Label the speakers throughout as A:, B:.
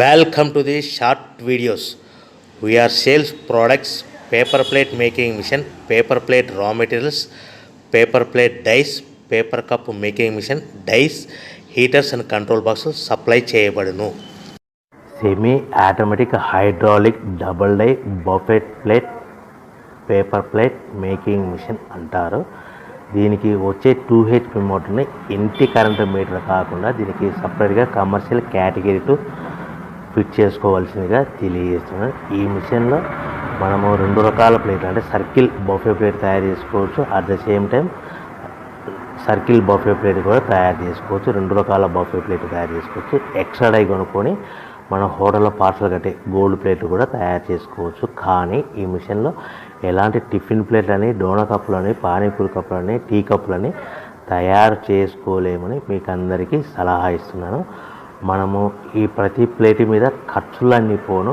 A: Welcome to the short videos. We are sales products, paper plate making machine, paper plate raw materials, paper plate dies, paper cup making machine, dies, heaters and control boxes supply చేయబడును. Semi automatic hydraulic double die buffet plate paper plate making machine అంటారు. దీనికి వచ్చే 2HP మోటార్ని ఇంటి current meter కాకుండా దీనికి సపరేట్గా commercial category fit చేసుకోవాల్సిందిగా తెలియజేస్తున్నాను. ఈ మిషన్లో మనము 2 రకాల ప్లేట్లు అంటే సర్కిల్ బఫే ప్లేట్ తయారు చేసుకోవచ్చు. At the same time circle buffet plate కూడా తయారు చేసుకోవచ్చు. 2 రకాల బఫే ప్లేట్ తయారు చేసుకోవచ్చు. ఎక్స్ట్రా డై కొనుక్కొని మన హోటల్లో పార్సల్ కట్టే గోల్డ్ ప్లేట్లు కూడా తయారు చేసుకోవచ్చు. కానీ ఈ మిషన్లో ఎలాంటి టిఫిన్ ప్లేట్లని, డోనా కప్పులని, పానీపూరి కప్పులని, టీ కప్పులని తయారు చేసుకోలేమని మీకు అందరికీ సలహా ఇస్తున్నాను. మనము ఈ ప్రతి ప్లేట్ మీద ఖర్చులన్నీ పోను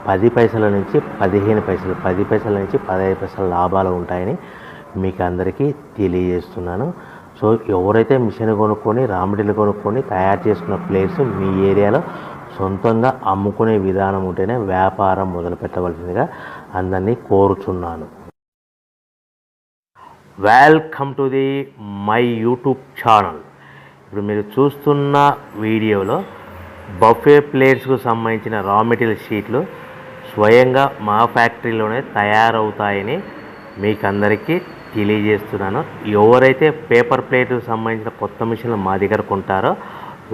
A: 10 పైసల నుంచి 15 పైసలు, 10 పైసల నుంచి 15 పైసల లాభాలు ఉంటాయని మీకు అందరికీ తెలియజేస్తున్నాను. సో ఎవరైతే మిషన్ కొనుక్కొని రా మెటీరియల్ కొనుక్కొని తయారు చేసుకున్న ప్లేట్స్ మీ ఏరియాలో సొంతంగా అమ్ముకునే విధానం ఉంటేనే వ్యాపారం మొదలు పెట్టవలసిందిగా అందరినీ కోరుచున్నాను. Welcome to the my YouTube channel. ఇప్పుడు మీరు చూస్తున్న వీడియోలో బఫే ప్లేట్స్కు సంబంధించిన రా మెటీరియల్ షీట్లు స్వయంగా మా ఫ్యాక్టరీలోనే తయారవుతాయని మీకు అందరికీ తెలియజేస్తున్నాను. ఎవరైతే పేపర్ ప్లేట్కు సంబంధించిన కొత్త మిషన్లు మా దగ్గర కొంటారో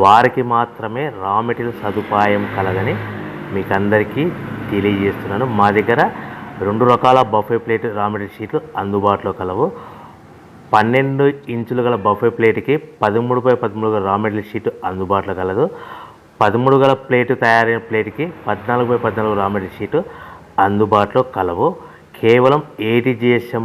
A: వారికి మాత్రమే రా మెటీరియల్ సదుపాయం కలదని మీకు అందరికీ తెలియజేస్తున్నాను. మా దగ్గర 2 రకాల బఫే ప్లేట్ రా మెటీరియల్ షీట్లు అందుబాటులో కలవు. 12 ఇంచులు గల బఫే ప్లేట్కి 13x13 గల రా మెటీరియల్ షీట్ అందుబాటులో కలదు. 13 గల ప్లేట్ తయారైన ప్లేట్కి 14x14 రా మెటీరియల్ షీట్ అందుబాటులో కలవు. కేవలం ATGSM